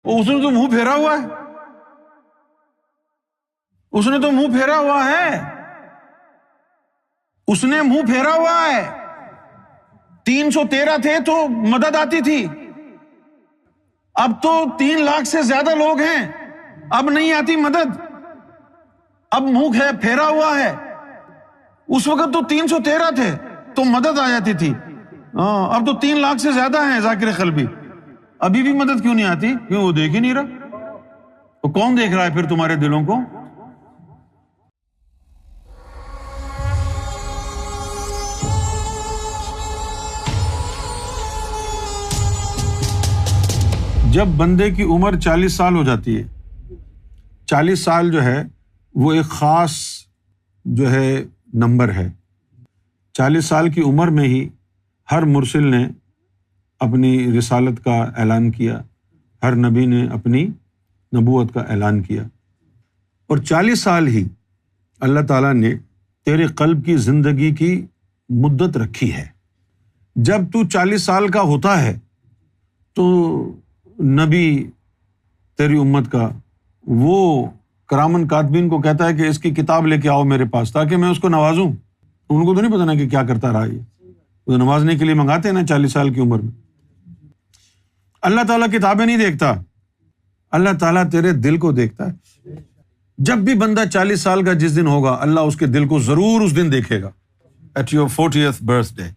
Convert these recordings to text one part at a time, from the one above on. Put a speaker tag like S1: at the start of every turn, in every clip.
S1: اس نے تو منہ پھیرا ہوا ہے، اس نے تو منہ پھیرا ہوا ہے، اس نے منہ پھیرا ہوا ہے۔ 313 تھے تو مدد آتی تھی، اب تو 3 لاکھ سے زیادہ لوگ ہیں، اب نہیں آتی مدد، اب منہ پھیرا ہوا ہے۔ اس وقت تو 313 تھے تو مدد آ جاتی تھی، اب تو 3 لاکھ سے زیادہ ہیں ذاکر قلبی، ابھی بھی مدد کیوں نہیں آتی؟ کیوں؟ وہ دیکھ ہی نہیں رہا۔ تو کون دیکھ رہا ہے پھر تمہارے دلوں کو؟ جب بندے کی عمر 40 سال ہو جاتی ہے، 40 سال جو ہے وہ ایک خاص جو ہے نمبر ہے۔ 40 سال کی عمر میں ہی ہر مرسل نے اپنی رسالت کا اعلان کیا، ہر نبی نے اپنی نبوت کا اعلان کیا، اور 40 سال ہی اللہ تعالیٰ نے تیرے قلب کی زندگی کی مدت رکھی ہے۔ جب تو 40 سال کا ہوتا ہے تو نبی تیری امت کا وہ کرامن کاتبین کو کہتا ہے کہ اس کی کتاب لے کے آؤ میرے پاس تاکہ میں اس کو نوازوں۔ ان کو تو نہیں پتا نا کہ کیا کرتا رہا یہ، وہ نوازنے کے لیے منگاتے ہیں نا 40 سال کی عمر میں۔ اللہ تعالیٰ کتابیں نہیں دیکھتا، اللہ تعالیٰ تیرے دل کو دیکھتا ہے۔ جب بھی بندہ 40 سال کا جس دن ہوگا، اللہ اس کے دل کو ضرور اس دن دیکھے گا، at your 40th birthday.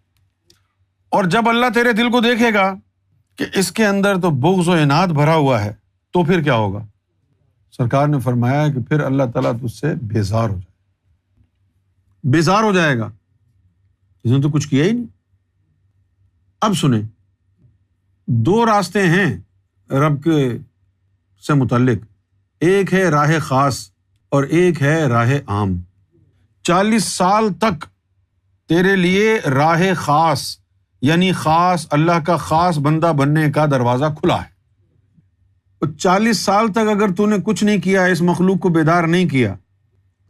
S1: اور جب اللہ تیرے دل کو دیکھے گا کہ اس کے اندر تو بغض و عناد بھرا ہوا ہے، تو پھر کیا ہوگا؟ سرکار نے فرمایا کہ پھر اللہ تعالیٰ تجھ سے بیزار ہو جائے، بیزار ہو جائے گا، اس نے تو کچھ کیا ہی نہیں۔ اب سنیں، 2 راستے ہیں رب کے سے متعلق، ایک ہے راہ خاص اور ایک ہے راہ عام۔ 40 سال تک تیرے لیے راہ خاص یعنی خاص اللہ کا خاص بندہ بننے کا دروازہ کھلا ہے۔ 40 سال تک اگر تو نے کچھ نہیں کیا، اس مخلوق کو بیدار نہیں کیا،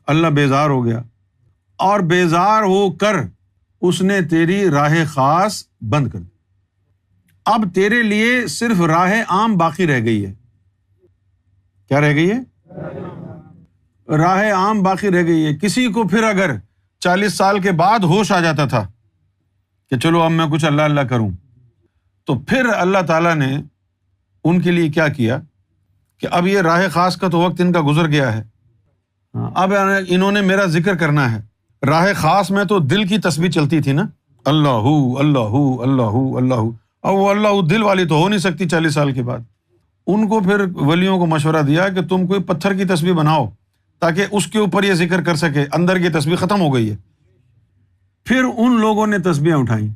S1: اللہ بیزار ہو گیا، اور بیزار ہو کر اس نے تیری راہ خاص بند کر دی۔ اب تیرے لیے صرف راہ عام باقی رہ گئی ہے۔ کیا رہ گئی ہے؟ راہ عام باقی رہ گئی ہے۔ کسی کو پھر اگر 40 سال کے بعد ہوش آ جاتا تھا کہ چلو اب میں کچھ اللہ اللہ کروں، تو پھر اللہ تعالیٰ نے ان کے لیے کیا کیا کہ اب یہ راہ خاص کا تو وقت ان کا گزر گیا ہے، اب انہوں نے میرا ذکر کرنا ہے۔ راہ خاص میں تو دل کی تسبیح چلتی تھی نا، اللہ اللہ اللہ اللہ، اور وہ اللہ دل والی تو ہو نہیں سکتی 40 سال کے بعد۔ ان کو پھر ولیوں کو مشورہ دیا کہ تم کوئی پتھر کی تسبیح بناؤ تاکہ اس کے اوپر یہ ذکر کر سکے، اندر کی تسبیح ختم ہو گئی ہے۔ پھر ان لوگوں نے تسبیحیں اٹھائیں۔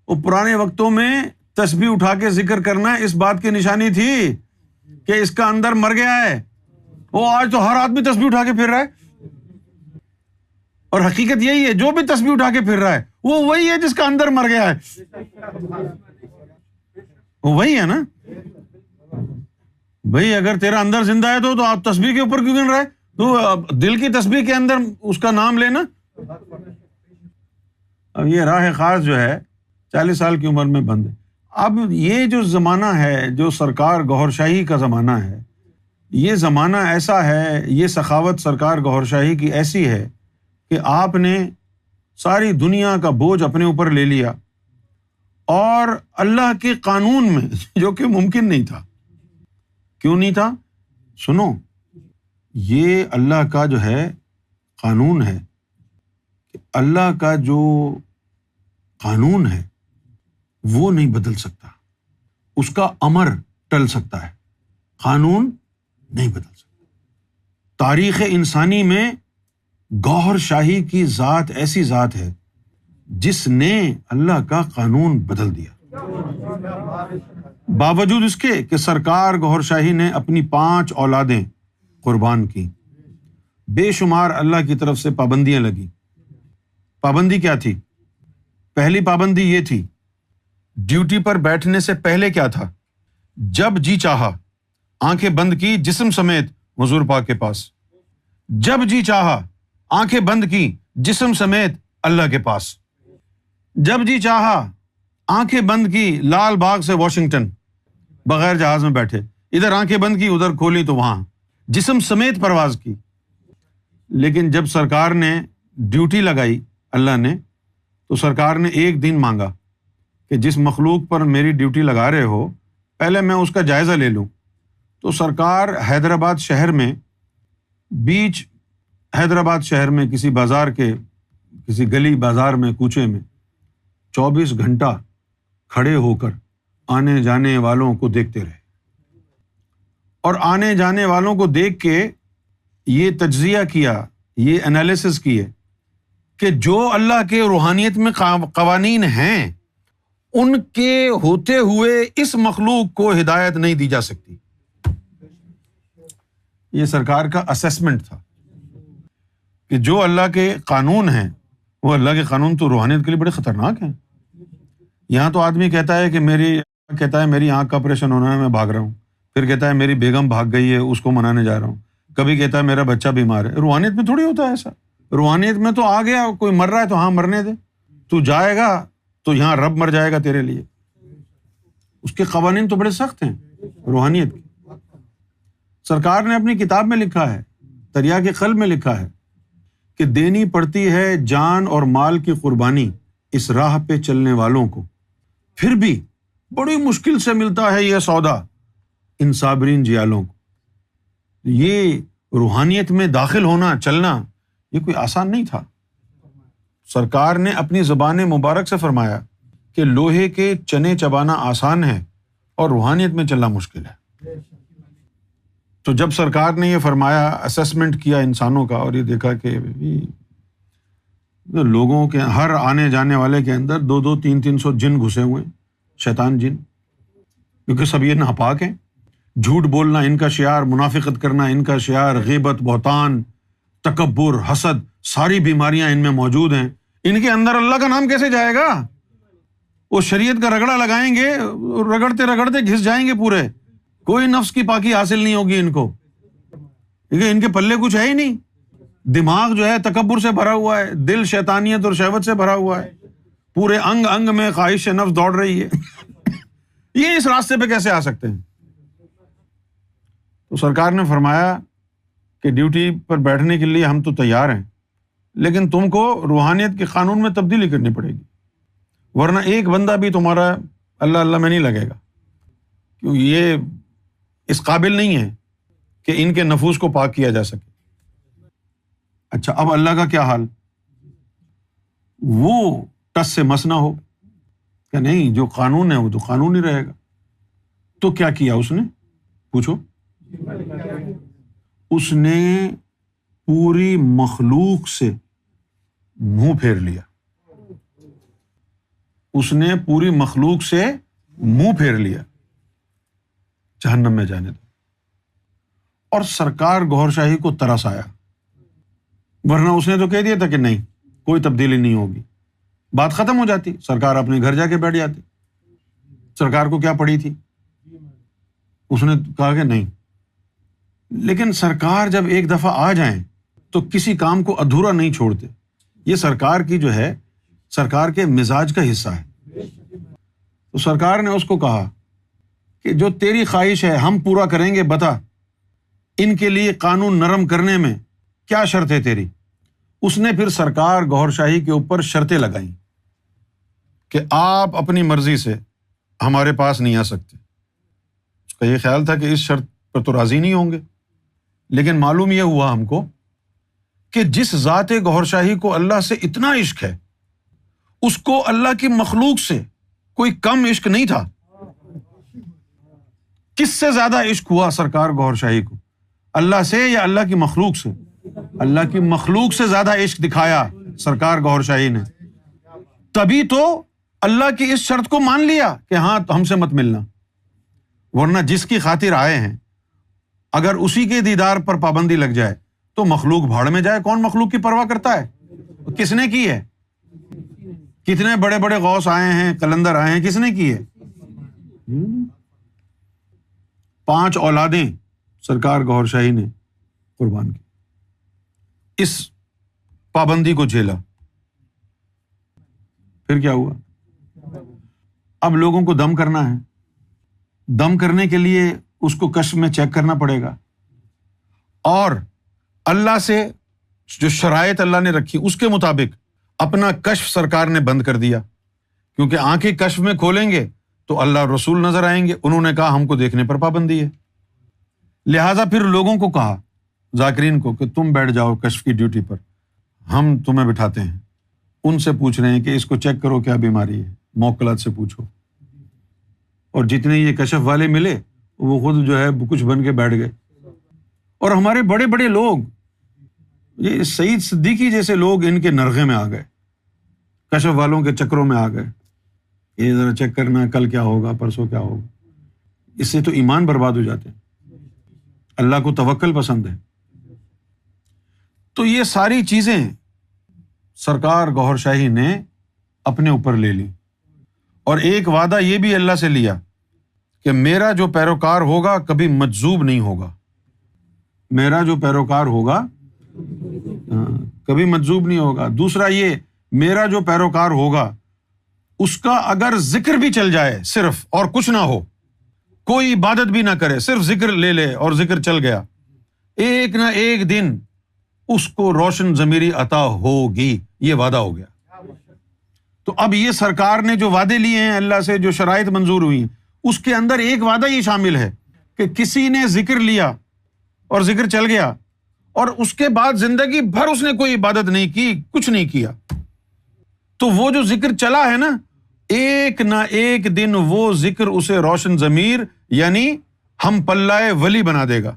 S1: وہ پرانے وقتوں میں تسبیح اٹھا کے ذکر کرنا اس بات کی نشانی تھی کہ اس کا اندر مر گیا ہے۔ وہ آج تو ہر آدمی تسبیح اٹھا کے پھر رہا ہے، اور حقیقت یہی ہے، جو بھی تسبیح اٹھا کے پھر رہا ہے وہ وہی ہے جس کا اندر مر گیا ہے، وہ وہی ہے نا۔ بھئی اگر تیرا اندر زندہ ہے تو آپ تسبیح کے اوپر کیوں گن رہا ہے؟ تو دل کی تسبیح کے اندر اس کا نام لینا۔ اب یہ راہ خاص جو ہے 40 سال کی عمر میں بند ہے۔ اب یہ جو زمانہ ہے، جو سرکار گوھر شاہی کا زمانہ ہے، یہ زمانہ ایسا ہے، یہ سخاوت سرکار گوھر شاہی کی ایسی ہے کہ آپ نے ساری دنیا کا بوجھ اپنے اوپر لے لیا، اور اللہ کے قانون میں، جو کہ ممکن نہیں تھا۔ کیوں نہیں تھا؟ سنو، یہ اللہ کا جو ہے قانون ہے کہ اللہ کا جو قانون ہے وہ نہیں بدل سکتا، اس کا امر ٹل سکتا ہے، قانون نہیں بدل سکتا۔ تاریخ انسانی میں گوھر شاہی کی ذات ایسی ذات ہے جس نے اللہ کا قانون بدل دیا، باوجود اس کے کہ سرکار گوھر شاہی نے اپنی 5 اولادیں قربان کی، بے شمار اللہ کی طرف سے پابندیاں لگی۔ پابندی کیا تھی؟ پہلی پابندی یہ تھی، ڈیوٹی پر بیٹھنے سے پہلے کیا تھا؟ جب جی چاہا آنکھیں بند کی جسم سمیت حضور پاک کے پاس، جب جی چاہا آنکھیں بند کی جسم سمیت اللہ کے پاس، جب جی چاہا آنکھیں بند کی لال باغ سے واشنگٹن بغیر جہاز میں بیٹھے۔ ادھر آنکھیں بند کی ادھر کھولی تو وہاں جسم سمیت پرواز کی. لیکن جب سرکار نے ڈیوٹی لگائی اللہ نے، تو سرکار نے ایک دن مانگا کہ جس مخلوق پر میری ڈیوٹی لگا رہے ہو پہلے میں اس کا جائزہ لے لوں. تو سرکار حیدرآباد شہر میں حیدرآباد شہر میں کسی بازار کے کسی گلی بازار میں کوچے میں 24 گھنٹہ کھڑے ہو کر آنے جانے والوں کو دیکھتے رہے، اور آنے جانے والوں کو دیکھ کے یہ تجزیہ کیا، یہ انالیسس کیے کہ جو اللہ کے روحانیت میں قوانین ہیں ان کے ہوتے ہوئے اس مخلوق کو ہدایت نہیں دی جا سکتی. یہ سرکار کا اسیسمنٹ تھا کہ جو اللہ کے قانون ہیں، وہ اللہ کے قانون تو روحانیت کے لیے بڑے خطرناک ہیں. یہاں تو آدمی کہتا ہے کہ میری آنکھ کا آپریشن ہونا ہے، میں بھاگ رہا ہوں. پھر کہتا ہے میری بیگم بھاگ گئی ہے، اس کو منانے جا رہا ہوں. کبھی کہتا ہے میرا بچہ بیمار ہے. روحانیت میں تھوڑی ہوتا ہے ایسا. روحانیت میں تو آ گیا کوئی مر رہا ہے تو ہاں مرنے دے، تو جائے گا تو یہاں رب مر جائے گا تیرے لیے. اس کے قوانین تو بڑے سخت ہیں روحانیت کے. سرکار نے اپنی کتاب میں لکھا ہے، تریاق قلب میں لکھا ہے کہ دینی پڑتی ہے جان اور مال کی قربانی اس راہ پہ چلنے والوں کو، پھر بھی بڑی مشکل سے ملتا ہے یہ سودا ان صابرین جیالوں کو. یہ روحانیت میں داخل ہونا، چلنا، یہ کوئی آسان نہیں تھا. سرکار نے اپنی زبان مبارک سے فرمایا کہ لوہے کے چنے چبانا آسان ہے اور روحانیت میں چلنا مشکل ہے. تو جب سرکار نے یہ فرمایا، اسیسمنٹ کیا انسانوں کا، اور یہ دیکھا کہ لوگوں کے ہر آنے جانے والے کے اندر 200 300 جن گھسے ہوئے ہیں، شیطان جن، کیونکہ سب یہ ناپاک ہیں. جھوٹ بولنا ان کا شعار، منافقت کرنا ان کا شعار، غیبت، بہتان، تکبر، حسد، ساری بیماریاں ان میں موجود ہیں. ان کے اندر اللہ کا نام کیسے جائے گا؟ وہ شریعت کا رگڑا لگائیں گے، رگڑتے رگڑتے گھس جائیں گے پورے. کوئی نفس کی پاکی حاصل نہیں ہوگی ان کو، کیونکہ ان کے پلے کچھ ہے ہی نہیں. دماغ جو ہے تکبر سے بھرا ہوا ہے، دل شیطانیت اور شہوت سے بھرا ہوا ہے، پورے انگ انگ میں خواہش نفس دوڑ رہی ہے. یہ اس راستے پہ کیسے آ سکتے ہیں؟ تو سرکار نے فرمایا کہ ڈیوٹی پر بیٹھنے کے لیے ہم تو تیار ہیں، لیکن تم کو روحانیت کے قانون میں تبدیلی کرنی پڑے گی، ورنہ ایک بندہ بھی تمہارا اللہ اللہ میں نہیں لگے گا، کیوں یہ اس قابل نہیں ہے کہ ان کے نفوس کو پاک کیا جا سکے. اچھا، اب اللہ کا کیا حال؟ وہ ٹس سے مس نہ ہو کہ نہیں، جو قانون ہے وہ تو قانون ہی رہے گا. تو کیا کیا اس نے؟ پوچھو. اس نے پوری مخلوق سے منہ پھیر لیا. اس نے پوری مخلوق سے منہ پھیر لیا، جہنم میں جانے دو. اور سرکار گوھر شاہی کو ترس آیا، ورنہ اس نے تو کہہ دیا تھا کہ نہیں، کوئی تبدیلی نہیں ہوگی، بات ختم ہو جاتی، سرکار اپنے گھر جا کے بیٹھ جاتی. سرکار کو کیا پڑی تھی؟ اس نے کہا کہ نہیں. لیکن سرکار جب ایک دفعہ آ جائیں تو کسی کام کو ادھورا نہیں چھوڑتے. یہ سرکار کی جو ہے، سرکار کے مزاج کا حصہ ہے. تو سرکار نے اس کو کہا کہ جو تیری خواہش ہے ہم پورا کریں گے، بتا ان کے لیے قانون نرم کرنے میں کیا شرط ہے تیری. اس نے پھر سرکار گوھر شاہی کے اوپر شرطیں لگائیں کہ آپ اپنی مرضی سے ہمارے پاس نہیں آ سکتے. اس کا یہ خیال تھا کہ اس شرط پر تو راضی نہیں ہوں گے، لیکن معلوم یہ ہوا ہم کو کہ جس ذات گوھر شاہی کو اللہ سے اتنا عشق ہے، اس کو اللہ کی مخلوق سے کوئی کم عشق نہیں تھا. کس سے زیادہ عشق ہوا سرکار گوھر شاہی کو؟ اللہ سے یا اللہ کی مخلوق سے؟ اللہ کی مخلوق سے زیادہ عشق دکھایا سرکار گوھر شاہی نے. تبھی تو اللہ کی اس شرط کو مان لیا کہ ہاں ہم سے مت ملنا، ورنہ جس کی خاطر آئے ہیں اگر اسی کے دیدار پر پابندی لگ جائے تو مخلوق بھاڑ میں جائے. کون مخلوق کی پرواہ کرتا ہے؟ کس نے کی ہے؟ کتنے بڑے بڑے غوث آئے ہیں، قلندر آئے ہیں، کس نے کی ہے؟ 5 اولادیں سرکار گوھر شاہی نے قربان کی، اس پابندی کو جھیلا. پھر کیا ہوا؟ اب لوگوں کو دم کرنا ہے. دم کرنے کے لیے اس کو کشف میں چیک کرنا پڑے گا، اور اللہ سے جو شرائط اللہ نے رکھی اس کے مطابق اپنا کشف سرکار نے بند کر دیا، کیونکہ آنکھیں کشف میں کھولیں گے تو اللہ اور رسول نظر آئیں گے، انہوں نے کہا ہم کو دیکھنے پر پابندی ہے، لہٰذا پھر لوگوں کو کہا، ذاکرین کو، کہ تم بیٹھ جاؤ کشف کی ڈیوٹی پر، ہم تمہیں بٹھاتے ہیں، ان سے پوچھ رہے ہیں کہ اس کو چیک کرو کیا بیماری ہے، موکلات سے پوچھو، اور جتنے یہ کشف والے ملے وہ خود جو ہے کچھ بن کے بیٹھ گئے۔ اور ہمارے بڑے بڑے لوگ، یہ سعید صدیقی جیسے لوگ ان کے نرغے میں آ گئے، کشف والوں کے چکروں میں آ گئے، یہ ذرا چیک کرنا کل کیا ہوگا، پرسوں کیا ہوگا، اس سے تو ایمان برباد ہو جاتے ہیں۔ اللہ کو توکل پسند ہے۔ تو یہ ساری چیزیں سرکار گوھر شاہی نے اپنے اوپر لے لی، اور ایک وعدہ یہ بھی اللہ سے لیا کہ میرا جو پیروکار ہوگا کبھی مجذوب نہیں ہوگا، میرا جو پیروکار ہوگا کبھی مجذوب نہیں ہوگا۔ دوسرا یہ، میرا جو پیروکار ہوگا اس کا اگر ذکر بھی چل جائے صرف اور کچھ نہ ہو، کوئی عبادت بھی نہ کرے، صرف ذکر لے لے اور ذکر چل گیا، ایک نہ ایک دن اس کو روشن ضمیری عطا ہوگی، یہ وعدہ ہو گیا۔ تو اب یہ سرکار نے جو وعدے لیے ہیں اللہ سے، جو شرائط منظور ہوئی ہیں، اس کے اندر ایک وعدہ یہ شامل ہے کہ کسی نے ذکر لیا اور ذکر چل گیا اور اس کے بعد زندگی بھر اس نے کوئی عبادت نہیں کی، کچھ نہیں کیا، تو وہ جو ذکر چلا ہے نا، ایک نہ ایک دن وہ ذکر اسے روشن ضمیر یعنی ہم پلائے ولی بنا دے گا۔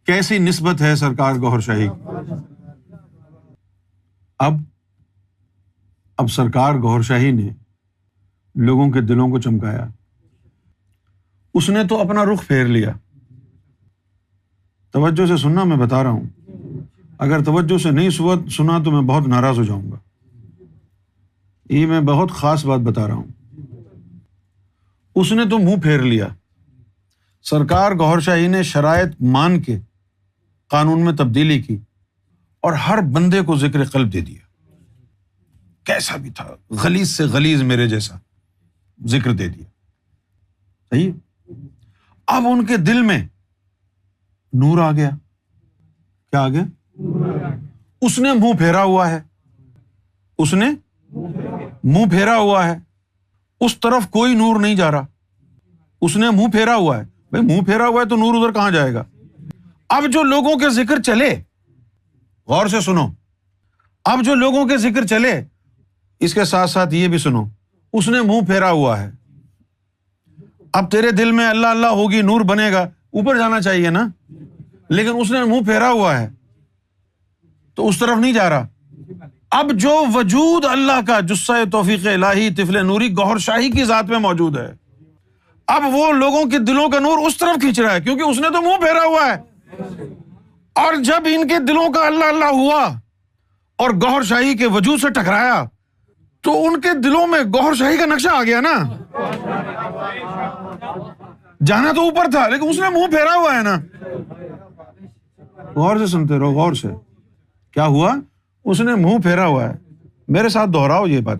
S1: کیسی نسبت ہے سرکار گوھر شاہی کی۔ اب سرکار گوھر شاہی نے لوگوں کے دلوں کو چمکایا، اس نے تو اپنا رخ پھیر لیا۔ توجہ سے سننا، میں بتا رہا ہوں، اگر توجہ سے نہیں سنا تو میں بہت ناراض ہو جاؤں گا، یہ میں بہت خاص بات بتا رہا ہوں۔ اس نے تو منہ پھیر لیا۔ سرکار گوھر شاہی نے شرائط مان کے قانون میں تبدیلی کی اور ہر بندے کو ذکر قلب دے دیا، کیسا بھی تھا، غلیظ سے غلیظ میرے جیسا، ذکر دے دیا۔ صحیح؟ اب ان کے دل میں نور آ گیا۔ کیا آ گیا؟ اس نے منہ پھیرا ہوا ہے، اس نے منہ پھیرا ہوا ہے، اس طرف کوئی نور نہیں جا رہا، اس نے منہ پھیرا ہوا ہے۔ بھائی منہ پھیرا ہوا ہے تو نور ادھر کہاں جائے گا؟ اب جو لوگوں کے ذکر چلے، غور سے سنو، اب جو لوگوں کے ذکر چلے، اس کے ساتھ ساتھ یہ بھی سنو، اس نے منہ پھیرا ہوا ہے۔ اب تیرے دل میں اللہ اللہ ہوگی، نور بنے گا، اوپر جانا چاہیے نا، لیکن اس نے منہ پھیرا ہوا ہے تو اس طرف نہیں جا رہا۔ اب جو وجود اللہ کا جسہ توفیق الہی طفل نوری گوھر شاہی کی ذات میں موجود ہے، اب وہ لوگوں کے دلوں کا نور اس طرف کھینچ رہا ہے، کیونکہ اس نے تو منہ پھیرا ہوا ہے۔ اور جب ان کے دلوں کا اللہ اللہ ہوا اور گوھر شاہی کے وجود سے ٹکرایا تو ان کے دلوں میں گوھر شاہی کا نقشہ آ گیا نا۔ جانا تو اوپر تھا لیکن اس نے منہ پھیرا ہوا ہے نا۔ غور سے سنتے رہو، غور سے، کیا ہوا؟ اس نے منہ پھیرا ہوا ہے۔ میرے ساتھ دہراؤ یہ بات،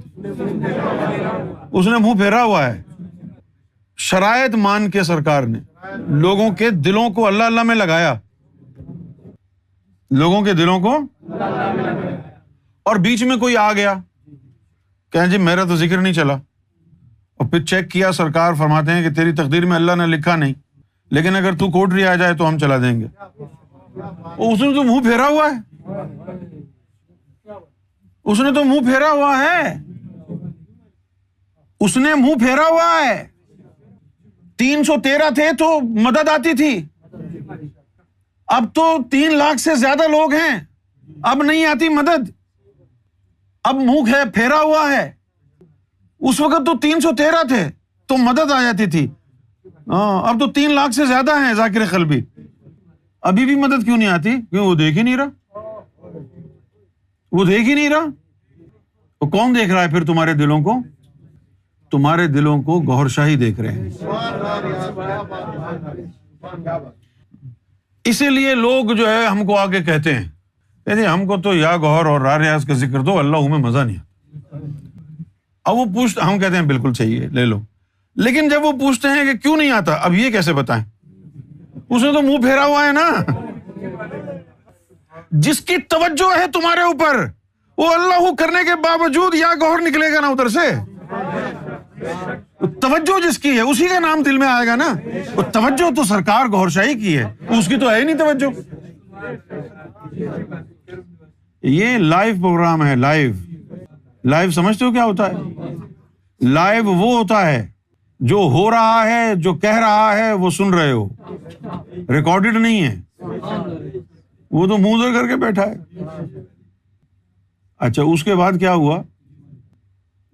S1: اس نے منہ پھیرا ہوا ہے۔ شرائط مان کے سرکار نے لوگوں کے دلوں کو اللہ اللہ میں لگایا، لوگوں کے دلوں کو، اور بیچ میں کوئی آ گیا کہ جی میرا تو ذکر نہیں چلا، اور پھر چیک کیا، سرکار فرماتے ہیں کہ تیری تقدیر میں اللہ نے لکھا نہیں، لیکن اگر تو کوٹری آ جائے تو ہم چلا دیں گے۔ اس نے تو منہ پھیرا ہوا ہے، اس نے تو منہ پھیرا ہوا ہے، اس نے منہ پھیرا ہوا ہے۔ 313 تھے تو مدد آتی تھی، اب تو 3 لاکھ سے زیادہ لوگ ہیں، اب نہیں آتی مدد، اب منہ پھیرا ہوا ہے۔ اس وقت تو 313 تھے تو مدد آ جاتی تھی، اب تو 3 لاکھ سے زیادہ ہیں ذاکر قلبی، ابھی بھی مدد کیوں نہیں آتی؟ کیوں؟ وہ دیکھ ہی نہیں رہا، وہ دیکھ ہی نہیں رہا۔ وہ کون دیکھ رہا ہے پھر تمہارے دلوں کو؟ تمہارے دلوں کو گوھر شاہی دیکھ رہے ہیں۔ اسی لیے لوگ جو ہے ہم کو آگے کہتے ہیں کہ ہم کو تو یا گوھر اور را ریاض کا ذکر دو، اللہ میں مزہ نہیں آتا۔ اب وہ پوچھتے، ہم کہتے ہیں بالکل صحیح ہے، لے لو، لیکن جب وہ پوچھتے ہیں کہ کیوں نہیں آتا، اب یہ کیسے بتائیں، اس نے تو منہ پھیرا ہوا ہے نا. جس کی توجہ ہے تمہارے اوپر، وہ اللہ کرنے کے باوجود یا گوہر نکلے گا نا ادھر سے. توجہ جس کی ہے اسی کا نام دل میں آئے گا نا. وہ توجہ تو سرکار گوہر شاہی کی ہے، اس کی تو ہے ہی نہیں توجہ. یہ لائیو پروگرام ہے. لائیو سمجھتے ہو کیا ہوتا ہے؟ لائیو وہ ہوتا ہے جو ہو رہا ہے، جو کہہ رہا ہے وہ سن رہے ہو، ریکارڈڈ نہیں ہے. وہ تو منہ ادھر کر کے بیٹھا ہے. اچھا اس کے بعد کیا ہوا؟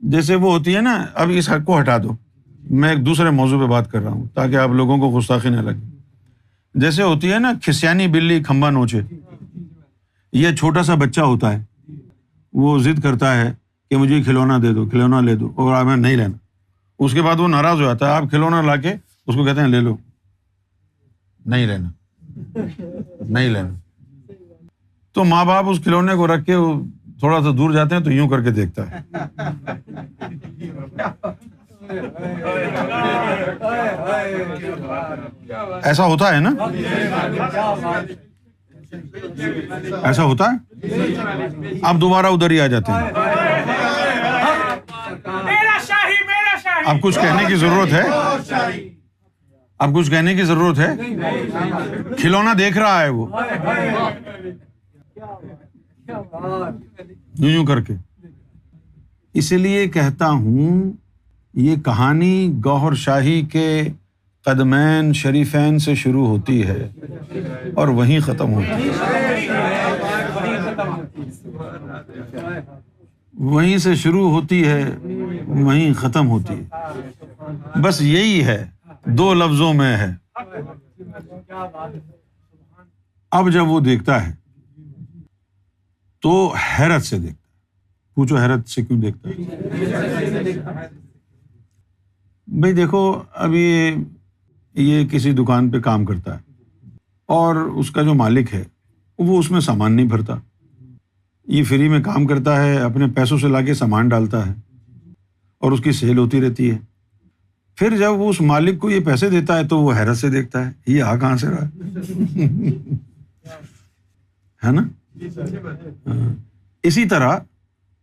S1: جیسے وہ ہوتی ہے نا، اب اس حق کو ہٹا دو، میں ایک دوسرے موضوع پہ بات کر رہا ہوں تاکہ آپ لوگوں کو گستاخی نہ لگے. جیسے ہوتی ہے نا کھسیانی بلی کھمبا نوچے. یہ چھوٹا سا بچہ ہوتا ہے، وہ ضد کرتا ہے کہ مجھے کھلونا دے دو، کھلونا لے دو، اور ہمیں نہیں لینا. اس کے بعد وہ ناراض ہو جاتا ہے، آپ کھلونا لا کے اس کو کہتے ہیں لے لو، نہیں لینا، نہیں لینا. تو ماں باپ اس کھلونے کو رکھ کے تھوڑا سا دور جاتے ہیں تو یوں کر کے دیکھتا ہے. ایسا ہوتا ہے نا؟ ایسا ہوتا ہے. اب دوبارہ ادھر ہی آ جاتے ہیں. اب کچھ کہنے کی ضرورت ہے؟ اب کچھ کہنے کی ضرورت ہے؟ کھلونا دیکھ رہا ہے وہ یوں کر کے. اسی لیے کہتا ہوں یہ کہانی گوہر شاہی کے قدمین شریفین سے شروع ہوتی ہے اور وہیں ختم ہوتی ہے. وہیں سے شروع ہوتی ہے، وہیں ختم ہوتی ہے. بس یہی ہے، دو لفظوں میں ہے. اب جب وہ دیکھتا ہے تو حیرت سے دیکھتا ہے. پوچھو حیرت سے کیوں دیکھتا ہے؟ بھئی دیکھو، اب یہ کسی دکان پہ کام کرتا ہے اور اس کا جو مالک ہے وہ اس میں سامان نہیں بھرتا. یہ فری میں کام کرتا ہے، اپنے پیسوں سے لا کے سامان ڈالتا ہے اور اس کی سیل ہوتی رہتی ہے. پھر جب وہ اس مالک کو یہ پیسے دیتا ہے تو وہ حیرت سے دیکھتا ہے، یہ آ کہاں سے رہا ہے نا. اسی طرح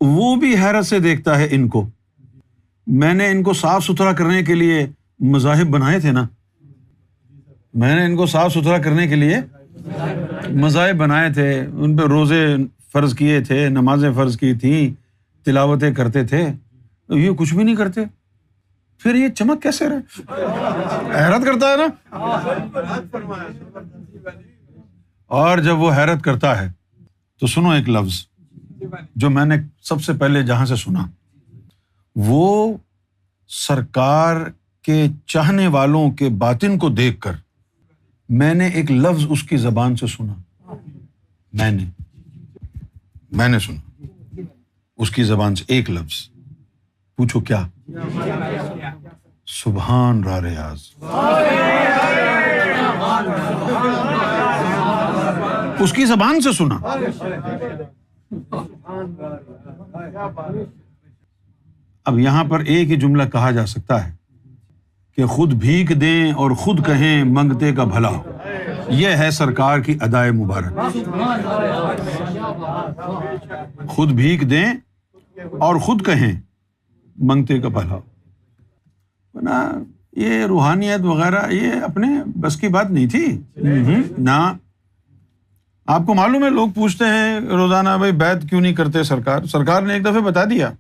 S1: وہ بھی حیرت سے دیکھتا ہے ان کو. میں نے ان کو صاف ستھرا کرنے کے لیے مذاہب بنائے تھے نا، میں نے ان کو صاف ستھرا کرنے کے لیے مذاہب بنائے تھے، ان پہ روزے فرض کیے تھے، نمازیں فرض کی تھیں، تلاوتیں کرتے تھے. یہ کچھ بھی نہیں کرتے، پھر یہ چمک کیسے رہے؟ حیرت کرتا ہے نا. اور جب وہ حیرت کرتا ہے تو سنو ایک لفظ جو میں نے سب سے پہلے جہاں سے سنا، وہ سرکار کے چاہنے والوں کے باطن کو دیکھ کر میں نے ایک لفظ اس کی زبان سے سنا. میں نے سنا اس کی زبان سے ایک لفظ. پوچھو کیا؟ سبحان را ریاض. اس کی زبان سے سنا. اب یہاں پر ایک ہی جملہ کہا جا سکتا ہے کہ خود بھیک دیں اور خود کہیں منگتے کا بھلا. یہ ہے سرکار کی ادائے مبارک. خود بھیک دیں اور خود کہیں منگتے کا بھلا. یہ روحانیت وغیرہ یہ اپنے بس کی بات نہیں تھی نا. آپ کو معلوم ہے لوگ پوچھتے ہیں روزانہ بھائی بیعت کیوں نہیں کرتے سرکار نے ایک دفعہ بتا دیا.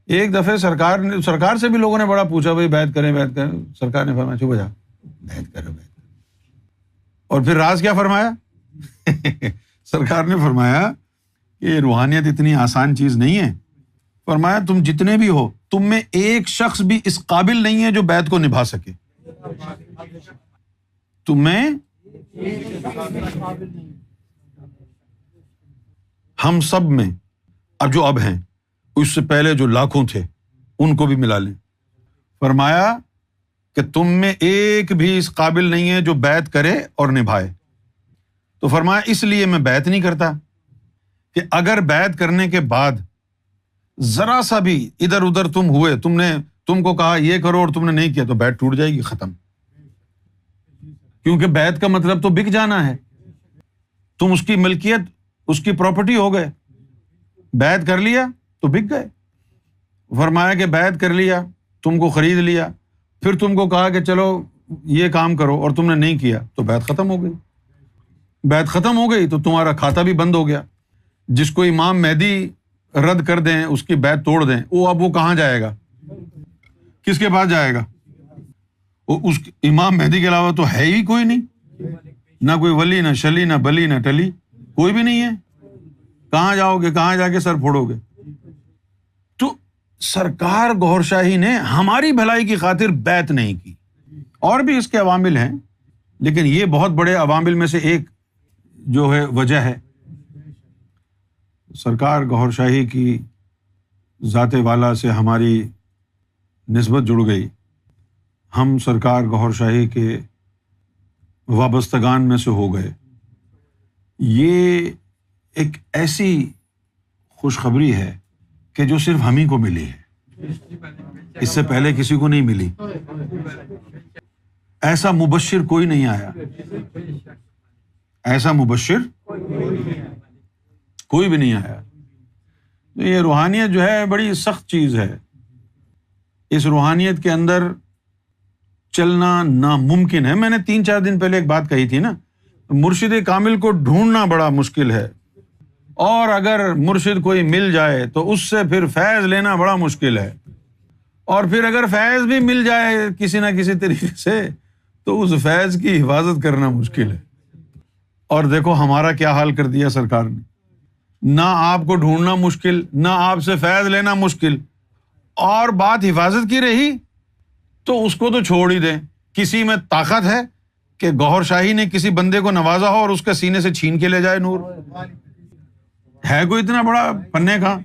S1: ایک دفعہ سرکار سے بھی لوگوں نے بڑا پوچھا بھائی بیعت کریں. سرکار نے فرمایا چپ ہو جا، بیعت کرو. اور پھر راز کیا فرمایا؟ سرکار نے فرمایا کہ روحانیت اتنی آسان چیز نہیں ہے. فرمایا تم جتنے بھی ہو، تم میں ایک شخص بھی اس قابل نہیں ہے جو بیعت کو نبھا سکے. تم میں ہم سب میں اب ہیں، اس سے پہلے جو لاکھوں تھے ان کو بھی ملا لیں. فرمایا کہ تم میں ایک بھی اس قابل نہیں ہے جو بیعت کرے اور نبھائے. تو فرمایا اس لیے میں بیعت نہیں کرتا کہ اگر بیعت کرنے کے بعد ذرا سا بھی ادھر ادھر تم ہوئے، تم نے تم کو کہا یہ کرو اور تم نے نہیں کیا تو بیعت ٹوٹ جائے گی، ختم. کیونکہ بیعت کا مطلب تو بک جانا ہے. تم اس کی ملکیت، اس کی پراپرٹی ہو گئے. بیعت کر لیا تو بک گئے. فرمایا کہ بیعت کر لیا، تم کو خرید لیا، پھر تم کو کہا کہ چلو یہ کام کرو اور تم نے نہیں کیا تو بیعت ختم ہو گئی. بیعت ختم ہو گئی تو تمہارا کھاتا بھی بند ہو گیا. جس کو امام مہدی رد کر دیں، اس کی بیعت توڑ دیں، وہ کہاں جائے گا؟ کس کے پاس جائے گا؟ اس امام مہدی کے علاوہ تو ہے ہی کوئی نہیں، نہ کوئی ولی، نہ شلی، نہ بلی، نہ ٹلی، کوئی بھی نہیں ہے. کہاں جاؤ گے؟ کہاں جا کے سر پھوڑو گے؟ تو سرکار گوھر شاہی نے ہماری بھلائی کی خاطر بیعت نہیں کی. اور بھی اس کے عوامل ہیں، لیکن یہ بہت بڑے عوامل میں سے ایک جو ہے وجہ ہے. سرکار گوھر شاہی کی ذات والا سے ہماری نسبت جڑ گئی. ہم سرکار گوھر شاہی کے وابستگان میں سے ہو گئے. یہ ایک ایسی خوشخبری ہے کہ جو صرف ہم ہی کو ملی ہے، اس سے پہلے کسی کو نہیں ملی. ایسا مبشر کوئی نہیں آیا، ایسا مبشر کوئی بھی نہیں آیا. تو یہ روحانیت جو ہے بڑی سخت چیز ہے. اس روحانیت کے اندر چلنا ناممکن ہے. میں نے 3-4 دن پہلے ایک بات کہی تھی نا، مرشد کامل کو ڈھونڈنا بڑا مشکل ہے، اور اگر مرشد کوئی مل جائے تو اس سے پھر فیض لینا بڑا مشکل ہے، اور پھر اگر فیض بھی مل جائے کسی نہ کسی طریقے سے تو اس فیض کی حفاظت کرنا مشکل ہے. اور دیکھو ہمارا کیا حال کر دیا سرکار نے. نہ آپ کو ڈھونڈنا مشکل، نہ آپ سے فیض لینا مشکل، اور بات حفاظت کی رہی تو اس کو تو چھوڑ ہی دیں. کسی میں طاقت ہے کہ گوھر شاہی نے کسی بندے کو نوازا ہو اور اس کے سینے سے چھین کے لے جائے نور؟ ہے کوئی اتنا بڑا پنے کا؟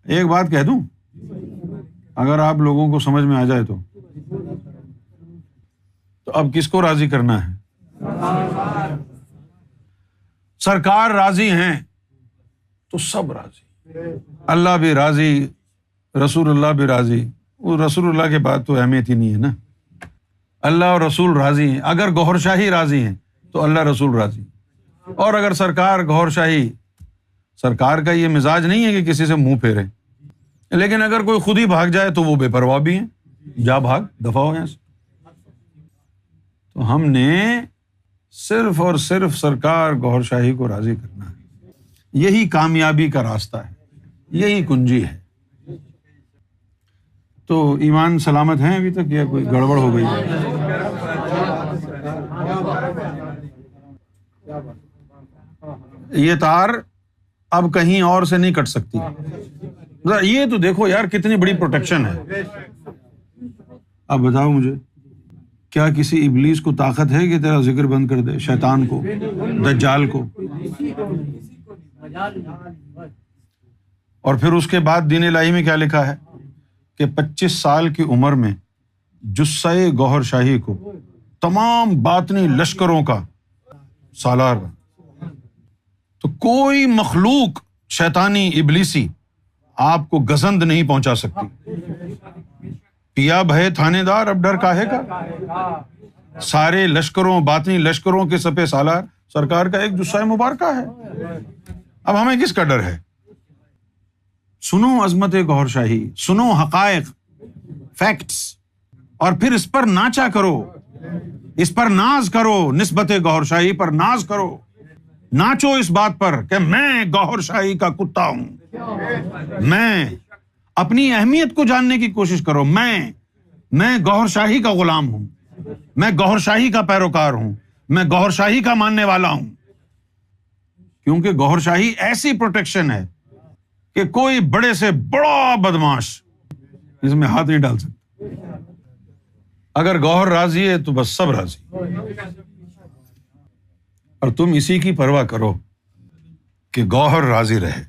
S1: ایک بات کہہ دوں، اگر آپ لوگوں کو سمجھ میں آ جائے تو اب کس کو راضی کرنا ہے؟ سرکار راضی ہیں تو سب راضی، اللہ بھی راضی، رسول اللہ بھی راضی. وہ رسول اللہ کے بعد تو اہمیت ہی نہیں ہے نا. اللہ اور رسول راضی ہیں. اگر گوھر شاہی راضی ہیں تو اللہ رسول راضی. اور اگر سرکار گوھر شاہی، سرکار کا یہ مزاج نہیں ہے کہ کسی سے منہ پھیرے، لیکن اگر کوئی خود ہی بھاگ جائے تو وہ بے پرواہ بھی ہیں، جا بھاگ، دفع ہو یہاں سے. تو ہم نے صرف اور صرف سرکار گوھر شاہی کو راضی کرنا ہے. یہی کامیابی کا راستہ ہے، یہی کنجی ہے. تو ایمان سلامت ہیں ابھی تک یا کوئی گڑبڑ ہو گئی؟ یہ تار اب کہیں اور سے نہیں کٹ سکتی. یہ تو دیکھو یار کتنی بڑی پروٹیکشن ہے. اب بتاؤ مجھے، کیا کسی ابلیس کو طاقت ہے کہ تیرا ذکر بند کر دے؟ شیطان کو، دجال کو. اور پھر اس کے بعد دین الہی میں کیا لکھا ہے کہ 25 سال کی عمر میں جثہ گوھر شاہی کو تمام باطنی لشکروں کا سالار بنا. تو کوئی مخلوق شیطانی ابلیسی آپ کو گزند نہیں پہنچا سکتی. پیا بھے تھانے دار اب ڈر کاہے کا. سارے لشکروں، باطنی لشکروں کے سپہ سالار سرکار کا ایک جثہ مبارکہ ہے. اب ہمیں کس کا ڈر ہے؟ سنو عظمت گوھر شاہی، سنو حقائق، فیکٹس، اور پھر اس پر ناچا کرو، اس پر ناز کرو، نسبت گوھر شاہی پر ناز کرو. ناچو اس بات پر کہ میں گوھر شاہی کا کتا ہوں. میں اپنی اہمیت کو جاننے کی کوشش کرو. میں گوھر شاہی کا غلام ہوں، میں گوھر شاہی کا پیروکار ہوں، میں گوھر شاہی کا ماننے والا ہوں. کیونکہ گوھر شاہی ایسی پروٹیکشن ہے کہ کوئی بڑے سے بڑا بدماش اس میں ہاتھ نہیں ڈال سکتا. اگر گوھر راضی ہے تو بس سب راضی. اور تم اسی کی پرواہ کرو کہ گوھر راضی رہے.